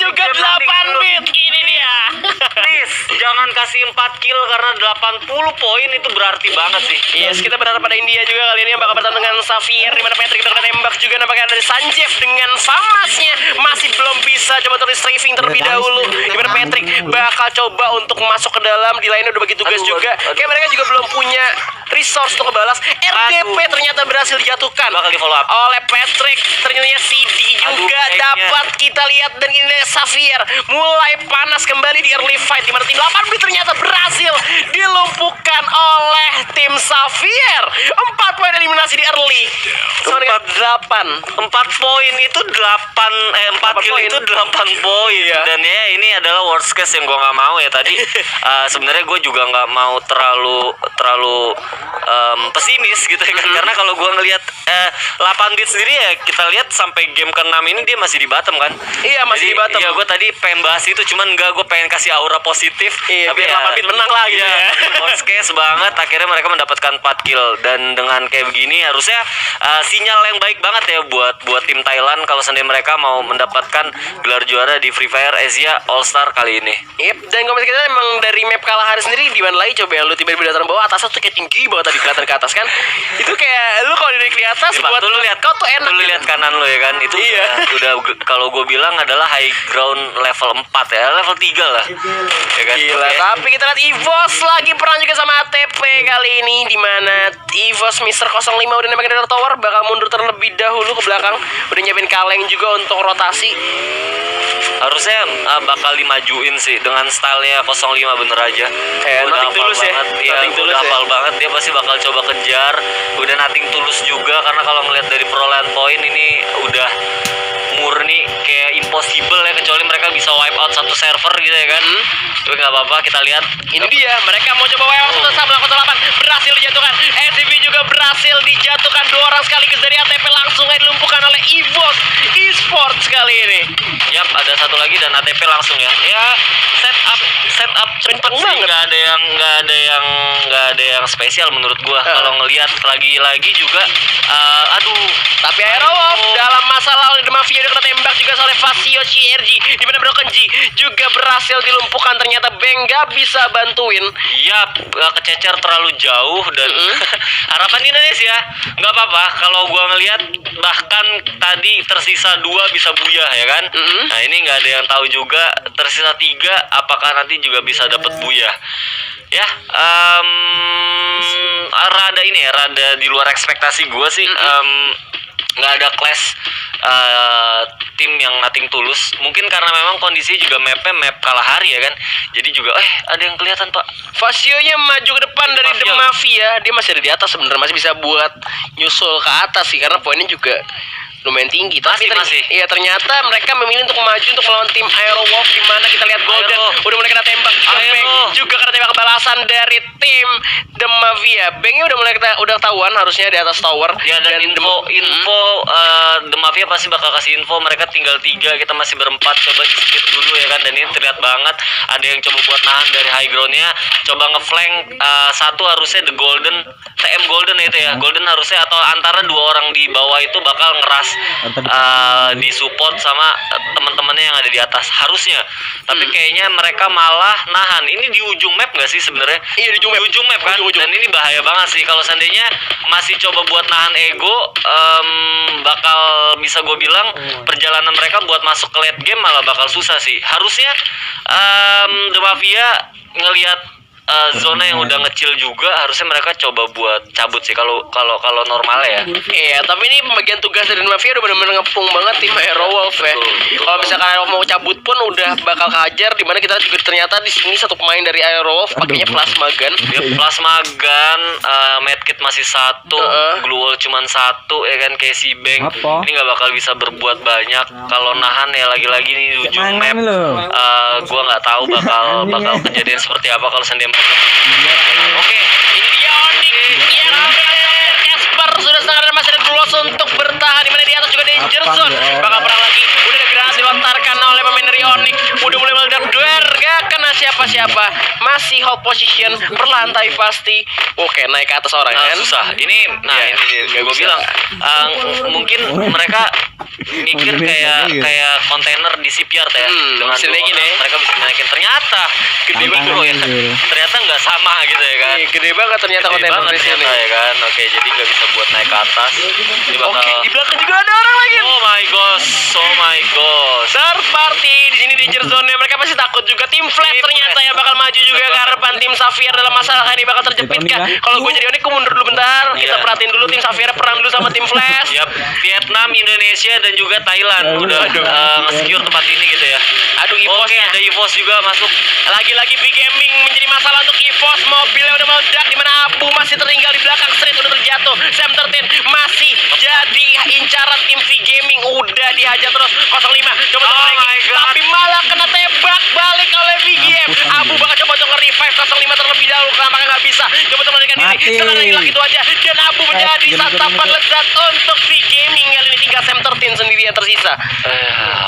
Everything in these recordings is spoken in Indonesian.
juga 8 bit. Ini dia. Please, jangan kasih 4 kill karena 80 poin itu berarti banget sih. Yes, kita berharap pada India juga kali ini yang bakal bertemu dengan Xavier, di mana Patrick udah kena tembak juga nampaknya dari Sanjeev dengan Famasnya masih belum bisa coba tulis strafing terlebih dahulu. Di mana Patrick bakal coba untuk masuk ke dalam, di lainnya udah bagi tugas juga. Kayak mereka juga belum punya resource untuk ngebalas. RDP ternyata berhasil dijatuhkan Bakal di follow up oleh Patrick. Ternyata CD juga dapat kita lihat, dan ini Xavier mulai panas kembali di early fight, di mana tim 8 bit ternyata berhasil dilumpuhkan oleh tim Xavier. 4 poin eliminasi di early. 4 poin itu 4 kill itu 8 poin. Dan ya ini adalah worst case yang gue nggak mau ya tadi. Sebenarnya gue juga nggak mau terlalu pesimis gitu ya kan. Karena kalau gue ngelihat 8 bit sendiri ya, kita lihat sampai game ke-6 ini dia masih di bottom kan. Iya, masih di bottom. Iya, gue tadi pengen bahas itu, cuman gue pengen kasih aura positif. Iya, tapi biar 8 bit menang lah gitu ya. Worst case banget, akhirnya mereka mendapatkan 4 kill. Dan dengan kayak begini harusnya sinyal yang baik banget ya buat tim Thailand kalau seandainya mereka mau mendapatkan gelar juara di Free Fire Asia All Star kali ini. Yep, dan komen kita emang dari map Kalahari sendiri di mana lagi coba yang lu tiba-tiba datang bawah, atasnya tuh kayak tinggi banget tadi kelihatan ke atas kan. Itu kayak lu kalau dari ke atas buat lu lihat kau tuh enak. Lu lihat kanan lu ya kan. Itu udah kalau gue bilang adalah high ground level 4 ya, level 3 lah. Ya kan? Gila, tapi kita lihat EVOS lagi perang juga sama ATP kali ini, di mana EVOS Mr. 05 udah nembakin dari tower, bakal mundur terlebih dahulu ke belakang, udah nyiapin kaleng juga untuk rotasi. Harusnya bakal dimajuin sih dengan stylenya 05 bener aja. Kayak udah nothing tulus ya. Udah hafal banget, dia pasti bakal coba kejar. Udah nothing tulus juga, karena kalau ngeliat dari perolehan poin ini udah murni kayak impossible ya, kecuali mereka bisa wipe out satu server gitu ya kan. Tapi nggak apa-apa, kita lihat. Ini dia, mereka mau coba wipe out satu sama 08, berhasil dijatuhkan. SCP juga berhasil dijatuhkan, 2 orang sekaligus dari ATP langsung aja dilumpuhkan oleh EVOS Esports kali ini. Yap, ada satu lagi dan ATP langsung ya. Ya, setup cepet sih, nggak ada yang spesial menurut gua. Kalau ngelihat lagi juga, tapi Aerowolf dalam masalah oleh The Mafia udah kena tembak juga oleh Fasio CRG, di mana Broken G juga berhasil dilumpuhkan. Ternyata Bang gak bisa bantuin. Yap, kececer terlalu jauh dan harapan Indonesia nggak apa-apa kalau gua ngelihat, bahkan tadi tersisa 2 bisa buyah ya kan. Nah ini nggak ada yang tahu juga, tersisa 3 apakah nanti juga bisa dapat buyah ya. Rada di luar ekspektasi gue sih. Nggak ada clash tim yang nothing tulus, mungkin karena memang kondisi juga map Kalahari ya kan. Jadi juga ada yang kelihatan Pak, Fasio-nya maju ke depan dari The Mafia. Dia masih ada di atas sebenarnya, masih bisa buat nyusul ke atas sih, karena poinnya juga lumayan tinggi. Tapi masih. Iya, ternyata mereka memilih untuk maju untuk melawan tim Aerowolf, di mana kita lihat Golden udah mulai kena tembak. Bang juga kena tembak balasan dari tim The Mafia. Bangnya udah mulai udah tahuan harusnya di atas tower. Ya, dan info The Mafia pasti bakal kasih info mereka tinggal 3, kita masih berempat. Coba di skip dulu ya kan. Dan ini terlihat banget ada yang coba buat nahan dari high groundnya, coba ngeflank. Satu harusnya The Golden, TM Golden itu ya, Golden harusnya, atau antara 2 orang di bawah itu bakal ngeras disupport sama teman-temannya yang ada di atas harusnya. Tapi kayaknya mereka malah nahan. Ini di ujung map nggak sih sebenarnya? Iya, di ujung map kan. Dan ini bahaya banget sih kalau seandainya masih coba buat nahan ego. Bakal bisa gue bilang perjalanan mereka buat masuk ke late game malah bakal susah sih. Harusnya The Mafia ngelihat zona yang udah ngecil juga, harusnya mereka coba buat cabut sih kalau normalnya ya. Iya, tapi ini pembagian tugas dari Mafia udah benar-benar ngepung banget tim Aerowolf ya. Kalau misalkan Aerowolf mau cabut pun udah bakal kehajar, di mana kita juga ternyata di sini satu pemain dari Aerowolf pakainya plasma gun. Ya, plasma gun, medkit masih 1, glue wall cuman 1 ya kan, kayak si Bang. Ini nggak bakal bisa berbuat banyak kalau nahan ya, lagi-lagi nih di ujung map. Gua nggak tahu bakal kejadian seperti apa kalau seandainya. Oke, ini dia Onyx. Casper sudah sangat masih ada Dulos untuk bertahan, di mana di atas juga Danger Zone. Bakal perang lagi. Udah ada gerasi dilontarkan oleh pemain dari Onyx. Udah mulai meledak duer, gak kena siapa-siapa. Masih hold position, perlahan tapi pasti. Oke, naik ke atas orang Nah, kan. susah. Ini Nggak gue bisa. bilang mungkin mereka mikir kayak kontainer di shipyard ya. Dengan bisa dua dinaikin orang, ya. mereka bisa naikin. Ternyata gede Tantangan banget ya. gitu. Ternyata nggak sama gitu ya kan. Gede banget ternyata Gede kontainer banget di sini. ternyata ya kan. Oke, jadi nggak bisa buat naik ke atas. Ini bakal. Oke, di belakang juga ada orang lagi. Oh my gosh, oh my gosh. Third party di sini danger zone mereka pasti takut juga. Tim Flash Tim ternyata Flash. yang bakal maju juga ke harapan tim Xavier dalam masalah ini bakal terjepit kah? Kalau gue jadi Onyx, gue mundur dulu bentar. Kita Iya. perhatiin dulu tim Xavier perang dulu sama tim Flash. Yap, Vietnam, Indonesia dan juga Thailand udah nge-secure tempat ini gitu ya. Aduh, EVOS Oke, ada EVOS juga masuk. lagi-lagi big gaming menjadi masalah untuk EVOS. Mobilnya udah meledak di mana Abu masih tertinggal di belakang. Street udah terjatuh. Sam 13 masih jadi incaran tim V Gaming. Udah dihajar terus 05. Coba Oh lagi. my God. Tapi malah kena tembak balik oleh VGM. Abu bakal coba untuk nge-revive 05 terlebih dahulu. Kenapa nggak bisa? Coba untuk melarikan diri. Mati. Sekarang lagi itu aja. Dan Abu menjadi jangan santapan gitu. lezat untuk V Gaming. Kali ini tinggal Sam 13 sendiri yang tersisa.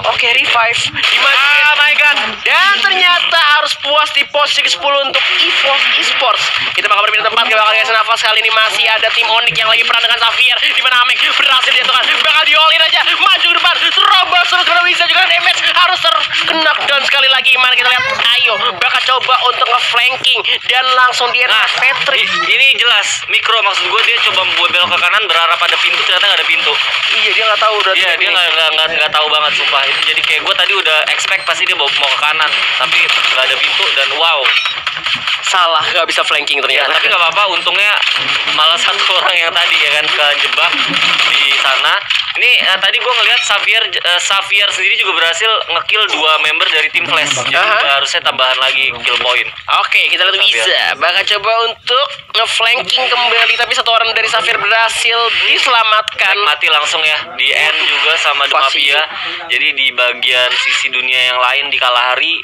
Oke, revive. Dimasukin. Oh my god. Dan ternyata harus puas di posisi ke-10 untuk EVOS Esports. Kita bakal berpindah tempat, kita bakal kasih nafas. Kali ini masih ada tim Onyx yang lagi perang dengan Xavier. Di mana Amek berhasil dijatuhkan. Bakal di-all-in aja. Maju ke depan. Terobos terus karena bisa juga damage. Harus terkena down sekali lagi. Mana kita lihat. Ayo. Bakal coba untuk nge-flanking. Dan langsung dia Nah, Patrick. ini jelas mikro maksud gue dia coba belok ke kanan berharap ada pintu ternyata nggak ada pintu. Iya, dia nggak tahu udah. Iya dia nggak tahu banget sumpah itu jadi kayak gue tadi udah expect pasti dia mau ke kanan tapi nggak ada pintu dan wow. Salah, nggak bisa flanking Ya ternyata. tapi nggak apa-apa untungnya malah satu orang yang tadi ya kan kejebak di sana. Ini tadi gue ngelihat Xavier sendiri juga berhasil ngekill 2 member dari tim Flash. Jadi harusnya tambahan lagi kill point. Oke, kita lihat Xavier. Wiza bakal coba untuk nge-flanking kembali, tapi satu orang dari Xavier berhasil diselamatkan. Mati langsung ya di end juga sama The Pasti. Mafia. Jadi di bagian sisi dunia yang lain di Kalahari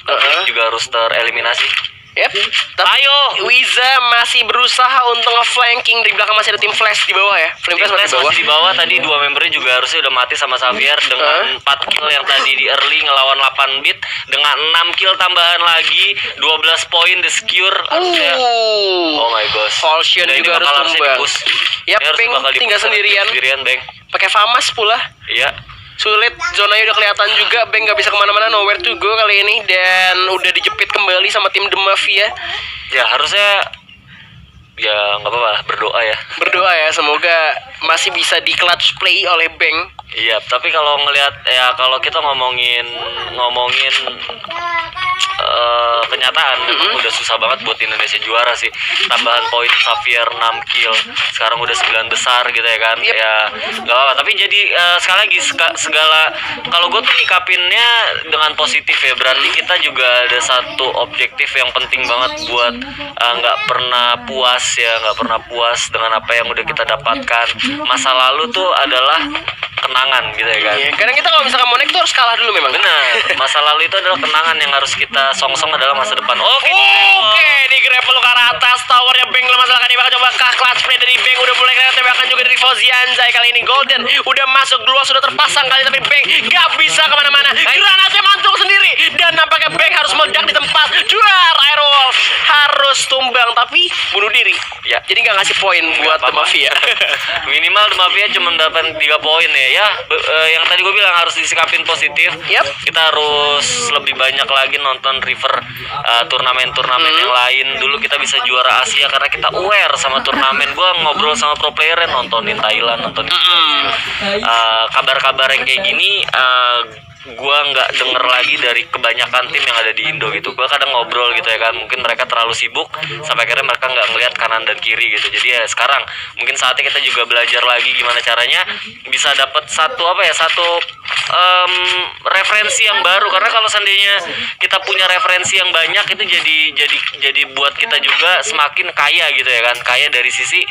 juga harus tereliminasi. Yep. Tapi Ayo. Wiza masih berusaha untuk nge-flanking. Di belakang masih ada tim Flash di bawah ya. Flame Tim Flash masih Flash di bawah. masih di bawah tadi 2 membernya juga harusnya udah mati sama Xavier dengan 4 kill yang tadi di early ngelawan 8 bit dengan 6 kill tambahan lagi 12 poin the secure harusnya. Oh my gosh. Falchion Udah, ini juga harus bakal harusnya tumbang. di-push. Yap, Ini harus Beng bakal tinggal di-push. sendirian. Sendirian, Beng. Pakai Famas pula. Iya. Sulit, zonanya udah kelihatan juga. Beng nggak bisa kemana-mana, nowhere to go kali ini. Dan udah dijepit kembali sama tim The Mafia. Ya harusnya ya nggak apa-apa lah, berdoa ya. Berdoa ya, semoga masih bisa di clutch play oleh Beng. Iya, tapi kalau ngelihat ya kalau kita ngomongin kenyataan memang udah susah banget buat Indonesia juara sih. Tambahan poin Xavier 6 kill. Sekarang udah 9 besar gitu ya kan. Yep. Ya nggak apa-apa, tapi jadi sekali lagi segala kalau gue tuh nyikapinnya dengan positif ya. Berarti kita juga ada satu objektif yang penting banget buat nggak pernah puas ya, nggak pernah puas dengan apa yang udah kita dapatkan. Masa lalu tuh adalah kenangan gitu ya kan. Iya, karena kita kalau misalkan mau naik tuh harus kalah dulu memang. Benar, masa lalu itu adalah kenangan yang harus kita songsong adalah masa depan. Oke. Oke, di grapple ke arah atas towernya Beng masalah kali ini bakal coba clutch play dari Beng udah mulai kelihatan tembakan juga dari Fauzianzai kali ini Golden udah masuk dua sudah terpasang kali tapi Beng gak bisa kemana-mana. Granatnya mantul sendiri dan nampaknya Beng harus meledak di tempat. Juar Airwolf harus tumbang tapi bunuh diri. Ya. Jadi gak ngasih poin buat The Mafia. Minimal The Mafia cuma dapat 3 poin ya. Ya, yang tadi gue bilang harus disikapin positif. Yap. Kita harus lebih banyak lagi nonton River turnamen-turnamen yang lain. Dulu kita bisa juara Asia karena kita aware sama turnamen. Gue ngobrol sama pro player nontonin Thailand, nontonin kabar-kabar yang kayak gini. Gue nggak denger lagi dari kebanyakan tim yang ada di Indo gitu. Gue kadang ngobrol gitu ya kan, mungkin mereka terlalu sibuk sampai akhirnya mereka nggak ngelihat kanan dan kiri gitu. Jadi ya sekarang mungkin saatnya kita juga belajar lagi gimana caranya bisa dapat satu referensi yang baru. Karena kalau seandainya kita punya referensi yang banyak itu jadi buat kita juga semakin kaya gitu ya kan, kaya dari sisi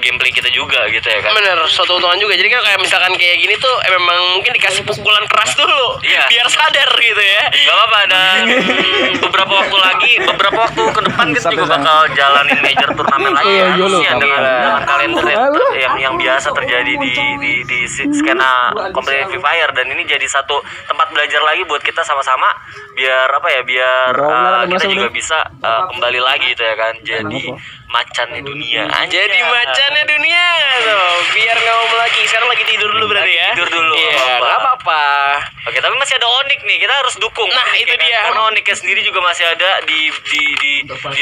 gameplay kita juga gitu ya kan. Bener, suatu untungan juga. Jadi kan kayak misalkan kayak gini tuh memang mungkin dikasih pukulan keras dulu Iya. biar sadar gitu ya. Gak apa-apa, dan beberapa waktu ke depan kita juga bakal jalanin major turnamen lagi ya, harusnya dengan kalender yang biasa terjadi di skena kompetisi Free Fire, dan ini jadi satu tempat belajar lagi buat kita sama-sama biar kita juga bisa kembali lagi gitu ya kan, jadi macannya dunia. Jadi macannya dunia tuh, biar nggak ngomong lagi. Sekarang lagi tidur dulu berarti ya? Tidur dulu. Iya, nggak apa-apa. Oke, tapi masih ada Onyx nih, kita harus dukung. Nah, Onyx, itu ya, dia. Karena Onyx sendiri juga masih ada di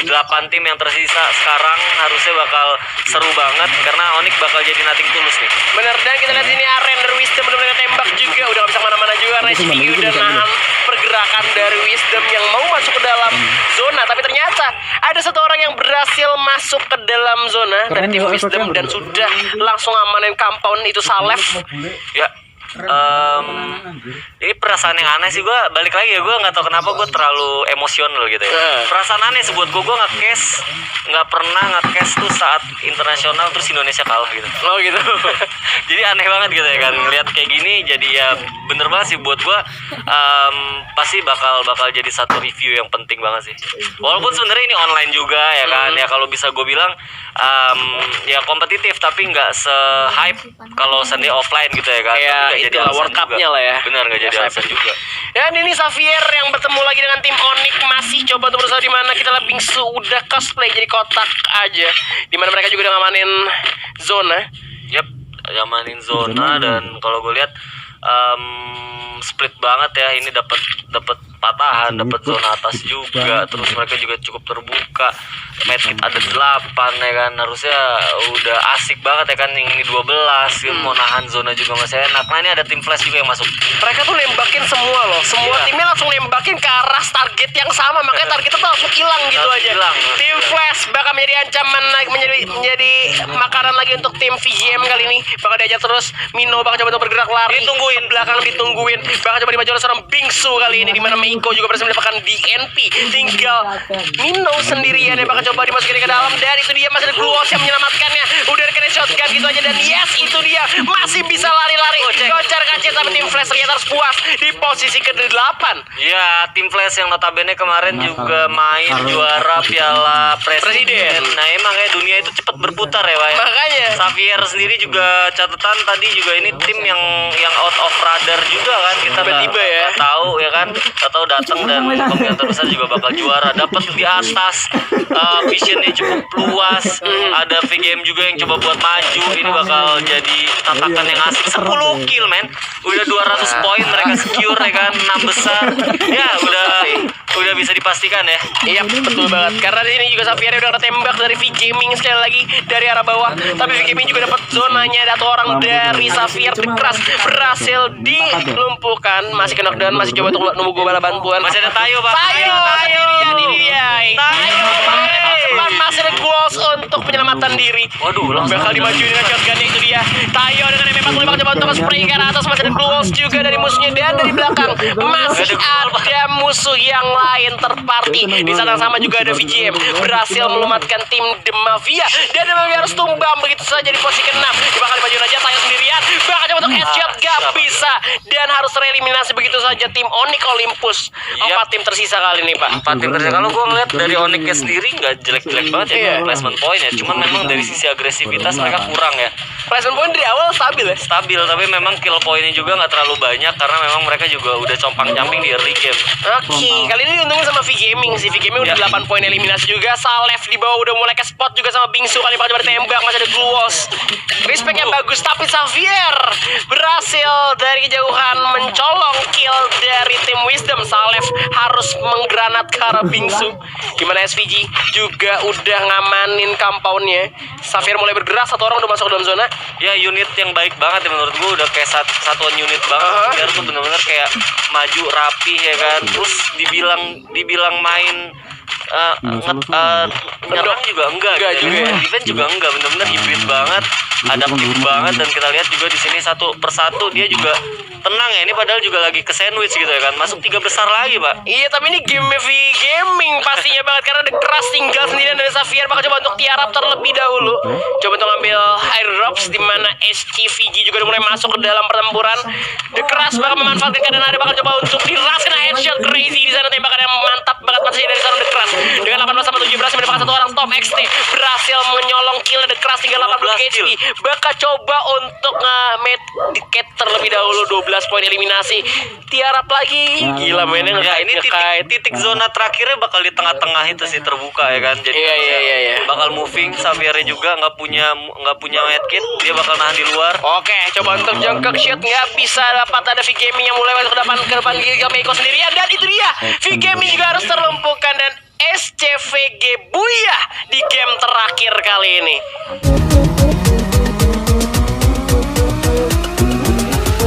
8 tim yang tersisa sekarang, harusnya bakal seru banget karena Onyx bakal jadi nothing tulus nih. Bener, dan kita lihat sini Aren dari Wisdom benar-benar tembak juga, udah nggak bisa kemana-mana juga. SVG udah nahan pergerakan dari Wisdom yang mau masuk ke dalam zona, tapi ternyata ada satu orang yang berhasil masuk ke dalam zona dari tim Wisdom dan sudah langsung amanin compound itu Salef. Ya, ini perasaan yang aneh sih, gue balik lagi ya, gue nggak tahu kenapa gue terlalu emosional gitu ya. Perasaan aneh sih buat gue nggak pernah nge-cash tuh saat internasional terus Indonesia kalah gitu. Oh gitu. Jadi aneh banget gitu ya kan, ngeliat kayak gini, jadi ya bener banget sih buat gue, pasti bakal jadi satu review yang penting banget sih. Walaupun sebenarnya ini online juga ya kan, ya kalau bisa gue bilang ya kompetitif tapi nggak se-hype kalau sendiri offline gitu ya kan. Ya Tapi itu World Cup-nya lah ya. Bener, nggak jadi alasan juga. Dan ini Xavier yang bertemu lagi dengan tim Onyx, masih coba untuk berusaha di mana kita lihat Bingsu udah cosplay jadi kotak aja. Dimana mereka juga udah ngamanin zona. Yap, nyamanin zona, dan kalau gue lihat split banget ya, ini dapat patahan, dapat zona atas juga, terus mereka juga cukup terbuka. Medkit ada 8 ya kan, harusnya udah asik banget ya kan, yang ini 12 mau nahan zona juga masih enak. Nah ini ada tim flash juga yang masuk. Mereka tuh nembakin semua loh, semua timnya langsung nembakin ke arah target yang sama, makanya targetnya tuh langsung hilang gitu aja. Tim flash bakal menjadi ancaman, menjadi makanan lagi untuk tim VGM kali ini. Bakal diajak terus, Mino bakal coba untuk bergerak lari, ditungguin belakang, bakal coba dibaca oleh seorang Bingsu kali ini, dimana Meiko juga berhasil mendapatkan DNP. Tinggal Mino sendirian yang bakal coba dimasukin ke dalam, dan itu dia masih ada Gluos yang menyelamatkannya. Udah kena shotgun gitu aja, dan yes itu dia masih bisa lari-lari kocar kacir, tapi tim flash ternyata harus puas di posisi ke-8. Ya, tim flash yang notabene kemarin juga main juara Piala Presiden. Nah emang ya dunia itu cepat berputar ya Pak. Makanya Xavier sendiri juga catatan tadi juga ini tim yang out of radar juga kan, kita tiba-tiba ya tahu ya kan, tahu datang dan komentar besar juga bakal juara, dapat di atas, visionnya cukup luas, ada VGM juga yang coba buat maju, ini bakal jadi tatakan yang asik. 10 kill men, udah 200 poin mereka secure ya kan, 6 besar ya, udah bisa dipastikan ya. Iya betul banget, karena di sini juga Xavier udah ketembak dari V-Gaming sekali lagi dari arah bawah, tapi V-Gaming juga dapat zonanya. Ada orang dari Xavier keras berhasil dilumpuhkan, masih kena knockdown, masih coba untuk nunggu bala bantuan. Masih ada Tayo Pak. Tayo masih ada goals untuk penyelamatan diri. Waduh, bakal dimajuin dengan shotgunnya, itu dia Tayo dengan MP45 coba untuk spray ke atas. Masih ada goals juga dari musuhnya, dan dari belakang masih ada musuh yang lain terparty. Di sana sama juga ada VGM berhasil melumatkan tim The Mafia, dan The Mafia harus tumbang begitu saja di posisi ke-6. Bakal dimajuin aja Tayo sendirian, bakal coba untuk headshot, gak bisa, dan harus tereliminasi begitu saja tim Onyx Olympus. 4 tim tersisa kali ini Pak. 4 tim tersisa. Kalau gue ngeliat dari Onyx sendiri nggak jelek-jelek banget ya, placement point ya, cuman memang dari sisi agresivitas mereka kurang ya. Placement point dari awal stabil ya? Stabil, tapi memang kill pointnya juga nggak terlalu banyak karena memang mereka juga udah compang-camping di early game. Oke, kali ini diuntungin sama V-Gaming sih. V-Gaming udah 8 poin eliminasi juga. Salef di bawah udah mulai ke spot juga sama Bingsu, kali bakal coba ditembak, masih ada Gluos. Respect yang bagus, tapi Xavier berhasil dari kejauhan mencolong kill dari tim Wisdom. Salef harus menggranat ke arah Bingsu, gimana SVG juga udah ngamanin compoundnya. Xavier mulai bergerak, satu orang udah masuk ke dalam zona. Ya unit yang baik banget ya menurut gue, udah kayak satuan unit banget. Xavier tuh bener-bener kayak maju rapi ya kan, terus dibilang main nyerang juga enggak gitu ya. Defense juga enggak, bener-bener hybrid banget, adaptif banget, dan kita lihat juga di sini satu persatu dia juga tenang ya. Ini padahal juga lagi ke sandwich gitu ya kan, masuk 3 besar lagi Pak. Iya, tapi ini game V-Gaming pastinya banget, karena The Crush tinggal sendirian dari Xavier. Bakal coba untuk tiarap terlebih dahulu, coba untuk ngambil airdrops, di mana SCVG juga udah mulai masuk ke dalam pertempuran. The Crush bakal memanfaatkan keadaan ada, bakal coba untuk dirasakan headshot crazy di Top XT berhasil menyolong kill The Crush tinggal 18 HP. Bakal coba untuk medikit terlebih dahulu. 12 poin eliminasi. Tiarap lagi. Gila mainnya Ya ini ngekait. titik zona terakhirnya bakal di tengah-tengah itu sih terbuka ya kan. Jadi Iya. bakal moving. Xavier juga nggak punya medkit, dia bakal nahan di luar. Oke, coba untuk jongkok shoot nggak bisa dapat. Ada V Gaming yang mulai masuk ke depan Giga Meiko sendirian, dan itu dia V Gaming juga harus terlumpuhkan, dan SCVG buyah di game terakhir kali ini.